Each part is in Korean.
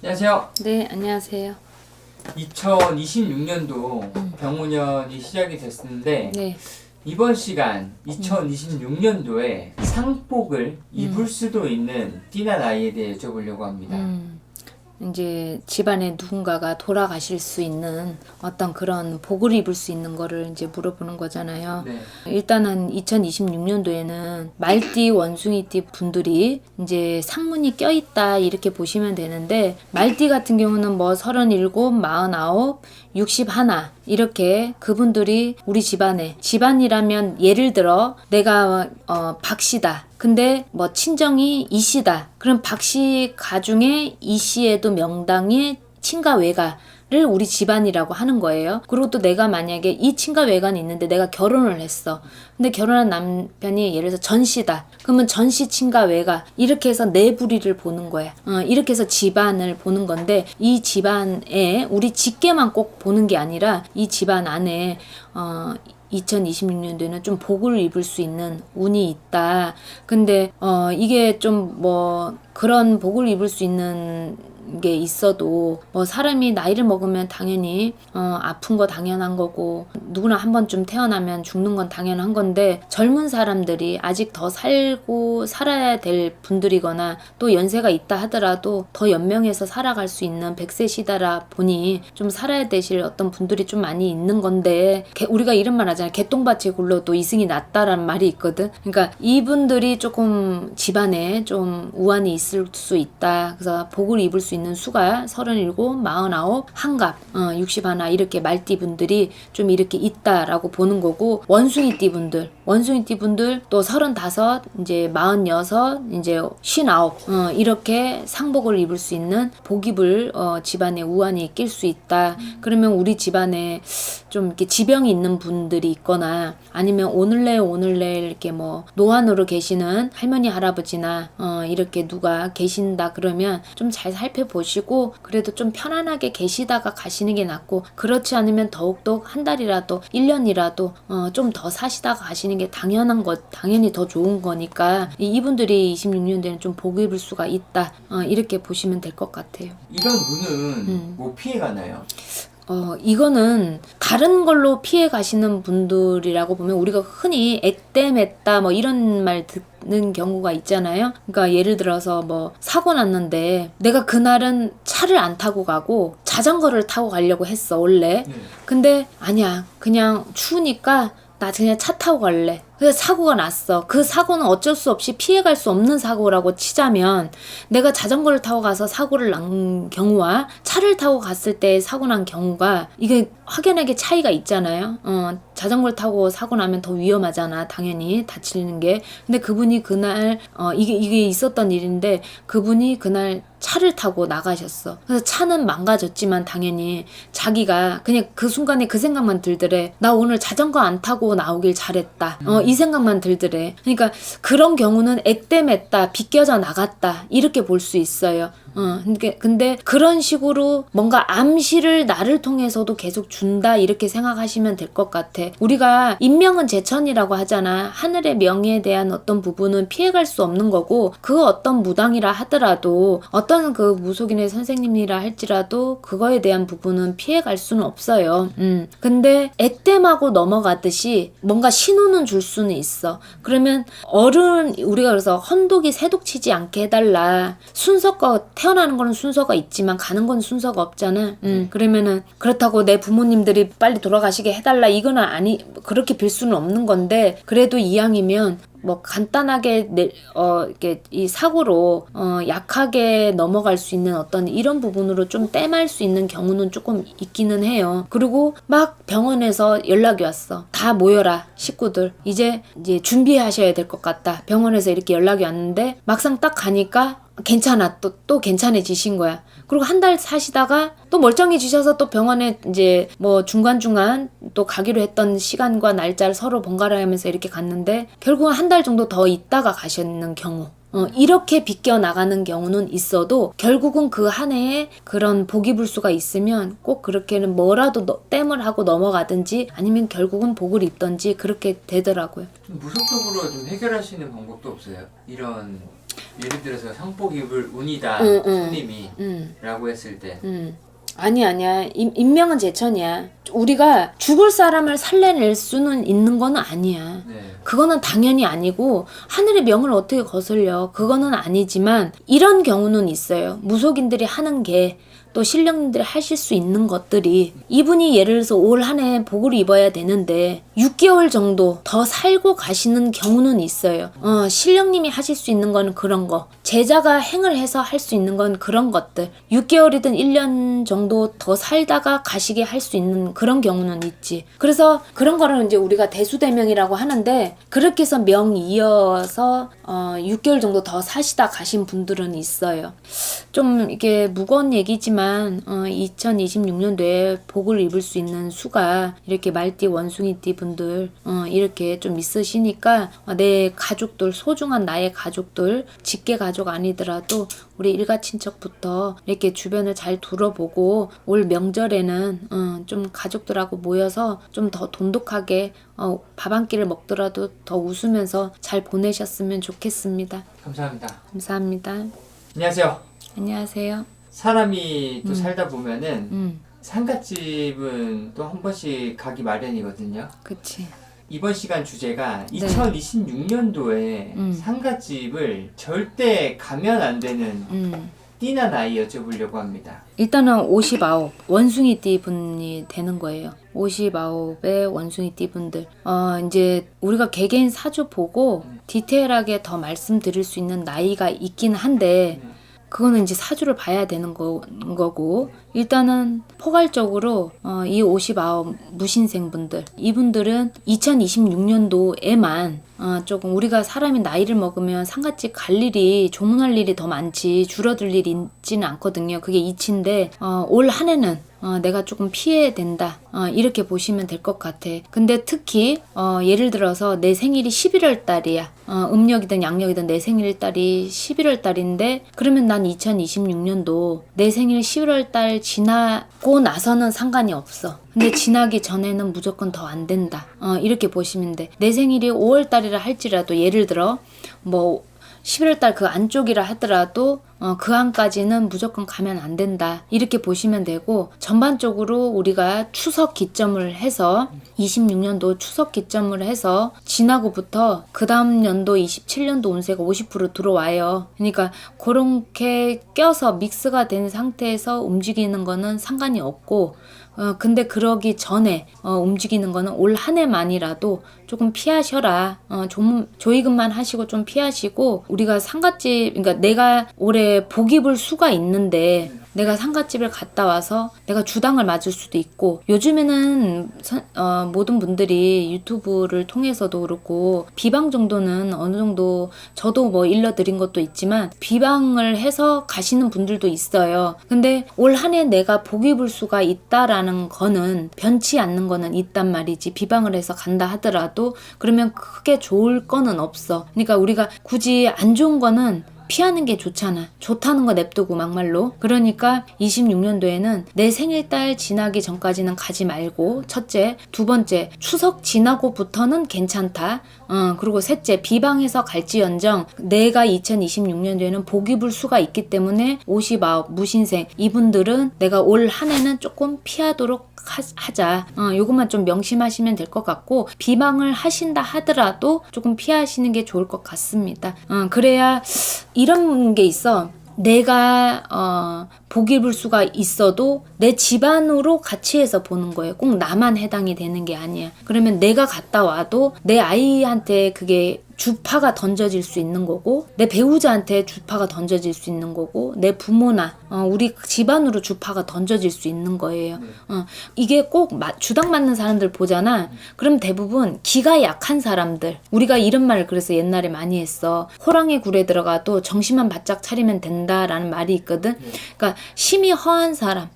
안녕하세요. 네, 안녕하세요. 2026년도 병오년이 시작이 됐는데 네, 이번 시간 2026년도에 상복을 입을 수도 있는 띠나 나이에 대해 여쭤보려고 합니다. 이제 집안에 누군가가 돌아가실 수 있는 어떤 그런 복을 입을 수 있는 거를 이제 물어보는 거잖아요. 네. 일단은 2026년도에는 말띠, 원숭이띠 분들이 이제 상문이 껴있다 이렇게 보시면 되는데, 말띠 같은 경우는 뭐 37, 49, 61 이렇게 그분들이 우리 집안이라면 예를 들어 내가 박씨다. 근데 뭐 친정이 이씨다. 그럼 박씨 가중에 이씨에도 명당의 친가 외가를 우리 집안이라고 하는 거예요. 그리고 또 내가 만약에 이 친가 외가는 있는데 내가 결혼을 했어. 근데 결혼한 남편이 예를 들어서 전씨다. 그러면 전씨 친가 외가 이렇게 해서 내부리를 보는 거야. 이렇게 해서 집안을 보는 건데, 이 집안에 우리 직계만 꼭 보는 게 아니라 이 집안 안에 2026년도에는 좀 복을 입을 수 있는 운이 있다. 근데 이게 좀 뭐 그런 복을 입을 수 있는 게 있어도 뭐 사람이 나이를 먹으면 당연히 아픈 거 당연한 거고, 누구나 한 번쯤 태어나면 죽는 건 당연한 건데, 젊은 사람들이 아직 더 살고 살아야 될 분들이거나 또 연세가 있다 하더라도 더 연명해서 살아갈 수 있는 100세 시대라 보니 좀 살아야 되실 어떤 분들이 좀 많이 있는 건데, 우리가 이런 말 하잖아요. 개똥밭에 굴러도 이승이 낫다라는 말이 있거든. 그러니까 이분들이 조금 집안에 좀 우환이 있을 수 있다. 그래서 복을 입을 수 있는 수가 37, 49, 한갑, 61 이렇게 말띠 분들이 좀 이렇게 있다라고 보는 거고, 원숭이띠 분들 또 35, 이제 46, 이제 59 이렇게 상복을 입을 수 있는 복입을 집안에 우환이 낄 수 있다. 그러면 우리 집안에 좀 이렇게 지병이 있는 분들이 있거나, 아니면 오늘내 이렇게 뭐 노안으로 계시는 할머니 할아버지나 이렇게 누가 계신다 그러면 좀 잘 살펴보시고 그래도 좀 편안하게 계시다가 가시는 게 낫고, 그렇지 않으면 더욱더 한 달이라도 1년이라도 좀 더 사시다가 가시는 게 당연히 더 좋은 거니까, 이분들이 26년도에는 좀 복 입을 수가 있다. 이렇게 보시면 될 것 같아요. 이런 운은 뭐 피해가나요? 이거는 다른 걸로 피해 가시는 분들이라고 보면, 우리가 흔히 액땜했다 뭐 이런 말 듣는 경우가 있잖아요. 그러니까 예를 들어서 뭐 사고 났는데 내가 그날은 차를 안 타고 가고 자전거를 타고 가려고 했어 원래. 근데 아니야, 그냥 추우니까 나 그냥 차 타고 갈래. 그래서 사고가 났어. 그 사고는 어쩔 수 없이 피해갈 수 없는 사고라고 치자면, 내가 자전거를 타고 가서 사고를 난 경우와 차를 타고 갔을 때 사고 난 경우가 이게 확연하게 차이가 있잖아요. 자전거를 타고 사고 나면 더 위험하잖아, 당연히 다치는 게. 근데 그분이 그날 이게 있었던 일인데, 그분이 그날 차를 타고 나가셨어. 그래서 차는 망가졌지만 당연히 자기가 그냥 그 순간에 그 생각만 들더래. 나 오늘 자전거 안 타고 나오길 잘했다. 이 생각만 들더래. 그러니까 그런 경우는 액땜했다, 비껴져 나갔다 이렇게 볼 수 있어요. 근데 그런 식으로 뭔가 암시를 나를 통해서도 계속 준다 이렇게 생각하시면 될 것 같아. 우리가 인명은 제천이라고 하잖아. 하늘의 명예에 대한 어떤 부분은 피해갈 수 없는 거고, 그 어떤 무당이라 하더라도, 어떤 그 무속인의 선생님이라 할지라도 그거에 대한 부분은 피해갈 수는 없어요. 근데 액땜하고 넘어가듯이 뭔가 신호는 줄 수는 있어. 그러면 우리가 그래서 헌독이 새독치지 않게 해달라. 순서껏 태어나는 거는 순서가 있지만 가는 건 순서가 없잖아. 그러면은 그렇다고 내 부모님들이 빨리 돌아가시게 해달라 이거는 그렇게 빌 수는 없는 건데, 그래도 이왕이면 뭐 간단하게 이렇게 이 사고로 약하게 넘어갈 수 있는 어떤 이런 부분으로 좀 땜할 수 있는 경우는 조금 있기는 해요. 그리고 막 병원에서 연락이 왔어. 다 모여라 식구들. 이제 준비하셔야 될 것 같다. 병원에서 이렇게 연락이 왔는데 막상 딱 가니까 괜찮아. 또 괜찮아지신 거야. 그리고 한 달 사시다가 또 멀쩡해지셔서 또 병원에 이제 뭐 중간중간 또 가기로 했던 시간과 날짜를 서로 번갈아 가면서 이렇게 갔는데, 결국은 한 달 정도 더 있다가 가셨는 경우. 이렇게 비껴 나가는 경우는 있어도 결국은 그 한 해에 그런 복이 불 수가 있으면 꼭 그렇게는 뭐라도 땜을 하고 넘어가든지 아니면 결국은 복을 입든지 그렇게 되더라고요. 무속적으로 좀 해결할 수 있는 방법도 없어요? 이런 예를 들어서 상복 입을 운이다 응. 손님이 응. 라고 했을 때 아니야. 인명은 제천이야. 우리가 죽을 사람을 살려낼 수는 있는 건 아니야. 네. 그거는 당연히 아니고 하늘의 명을 어떻게 거슬려. 그거는 아니지만 이런 경우는 있어요. 무속인들이 하는 게 또 신령님들이 하실 수 있는 것들이 이분이 예를 들어서 올 한 해 복을 입어야 되는데 6개월 정도 더 살고 가시는 경우는 있어요. 신령님이 하실 수 있는 건 그런 거. 제자가 행을 해서 할 수 있는 건 그런 것들. 6개월이든 1년 정도 더 살다가 가시게 할 수 있는 그런 경우는 있지. 그래서 그런 거를 이제 우리가 대수대명이라고 하는데 그렇게 해서 명 이어서 6개월 정도 더 사시다 가신 분들은 있어요. 좀 이게 무거운 얘기지만 2026년도에 복을 입을 수 있는 수가 이렇게 말띠 원숭이띠 분들 이렇게 좀 있으시니까 내 가족들 소중한 나의 가족들 직계 가족 아니더라도 우리 일가 친척부터 이렇게 주변을 잘 둘러보고 올 명절에는 좀 가족들하고 모여서 좀 더 돈독하게 밥 한 끼를 먹더라도 더 웃으면서 잘 보내셨으면 좋겠습니다. 감사합니다. 감사합니다. 안녕하세요. 안녕하세요. 사람이 또 살다 보면은 음, 상갓집은 또 한 번씩 가기 마련이거든요. 그치. 이번 시간 주제가 네. 2026년도에 상갓집을 절대 가면 안 되는 띠나 나이 여쭤보려고 합니다. 일단은 59 원숭이띠 분이 되는 거예요. 59의 원숭이띠 분들. 이제 우리가 개개인 사주 보고 디테일하게 더 말씀드릴 수 있는 나이가 있긴 한데 그거는 이제 사주를 봐야 되는 거고 일단은 포괄적으로 이 59 무신생분들 이분들은 2026년도에만 조금 우리가 사람이 나이를 먹으면 상갓집 갈 일이 조문할 일이 더 많지 줄어들 일이 있지는 않거든요. 그게 이치인데 올 한 해는 내가 조금 피해야 된다. 이렇게 보시면 될 것 같아. 근데 특히 예를 들어서 내 생일이 11월 달이야. 음력이든 양력이든 내 생일 달이 11월 달인데 그러면 난 2026년도 내 생일 11월 달 지나고 나서는 상관이 없어. 근데 지나기 전에는 무조건 더 안 된다. 이렇게 보시면 돼. 내 생일이 5월 달이라 할지라도 예를 들어 뭐 11월 달 그 안쪽이라 하더라도 그 안까지는 무조건 가면 안 된다. 이렇게 보시면 되고 전반적으로 우리가 추석 기점을 해서 26년도 추석 기점을 해서 지나고부터 그 다음 연도 27년도 운세가 50% 들어와요. 그러니까 그렇게 껴서 믹스가 된 상태에서 움직이는 거는 상관이 없고 근데 그러기 전에 움직이는 거는 올 한 해만이라도 조금 피하셔라. 조이금만 하시고 좀 피하시고 우리가 상갓집 그러니까 내가 올해 복 입을 수가 있는데 내가 상갓집을 갔다 와서 내가 주당을 맞을 수도 있고 요즘에는 모든 분들이 유튜브를 통해서도 그렇고 비방 정도는 어느 정도 저도 뭐 일러드린 것도 있지만 비방을 해서 가시는 분들도 있어요. 근데 올 한 해 내가 복 입을 수가 있다라는 거는 변치 않는 거는 있단 말이지. 비방을 해서 간다 하더라도 그러면 크게 좋을 거는 없어. 그러니까 우리가 굳이 안 좋은 거는 피하는 게 좋잖아. 좋다는 거 냅두고 막말로. 그러니까 26년도에는 내 생일달 지나기 전까지는 가지 말고 첫째, 두 번째 추석 지나고부터는 괜찮다. 그리고 셋째 비방해서 갈지언정 내가 2026년도에는 복 입을 수가 있기 때문에 59 무신생 이분들은 내가 올 한 해는 조금 피하도록 하자. 요것만 좀 명심하시면 될 것 같고 비방을 하신다 하더라도 조금 피하시는 게 좋을 것 같습니다. 그래야 이런 게 있어. 내가 복 입을 수가 있어도 내 집안으로 같이 해서 보는 거예요. 꼭 나만 해당이 되는 게 아니야. 그러면 내가 갔다 와도 내 아이한테 그게 주파가 던져질 수 있는 거고 내 배우자한테 주파가 던져질 수 있는 거고 내 부모나 우리 집안으로 주파가 던져질 수 있는 거예요. 이게 꼭 주당 맞는 사람들 보잖아. 그럼 대부분 기가 약한 사람들 우리가 이런 말을 그래서 옛날에 많이 했어. 호랑이 굴에 들어가도 정신만 바짝 차리면 된다라는 말이 있거든. 그러니까 심이 허한 사람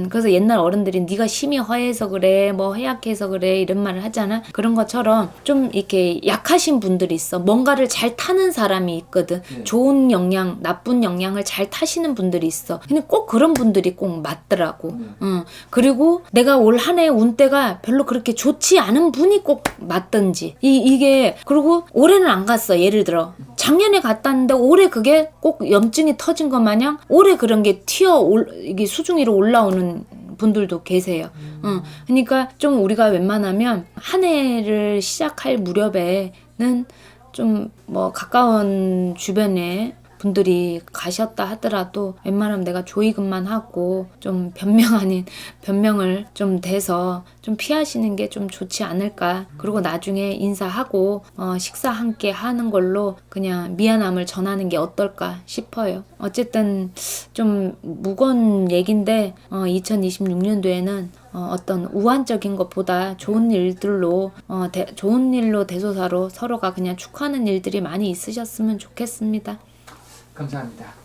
그래서 옛날 어른들이 네가 심이 허해서 그래 뭐 허약해서 그래 이런 말을 하잖아. 그런 것처럼 좀 이렇게 약하신 분들이 있어. 뭔가를 잘 타는 사람이 있거든. 좋은 영향 나쁜 영향을 잘 타시는 분들이 있어. 근데 꼭 그런 분들이 꼭 맞더라고. 그리고 내가 올 한 해 운때가 별로 그렇게 좋지 않은 분이 꼭 맞던지 이게 그리고 올해는 안 갔어. 예를 들어 작년에 갔다는데 올해 그게 꼭 염증이 터진 것 마냥 올해 그런 게 이게 수중 위로 올라오는 분들도 계세요. 그러니까 좀 우리가 웬만하면 한 해를 시작할 무렵에는 좀 뭐 가까운 주변에 분들이 가셨다 하더라도 웬만하면 내가 조의금만 하고 좀 변명 아닌 변명을 좀 대서 좀 피하시는 게 좀 좋지 않을까. 그리고 나중에 인사하고 식사 함께 하는 걸로 그냥 미안함을 전하는 게 어떨까 싶어요. 어쨌든 좀 무거운 얘긴데 2026년도에는 어떤 우환적인 것보다 좋은 일들로 좋은 일로 대소사로 서로가 그냥 축하하는 일들이 많이 있으셨으면 좋겠습니다. 감사합니다.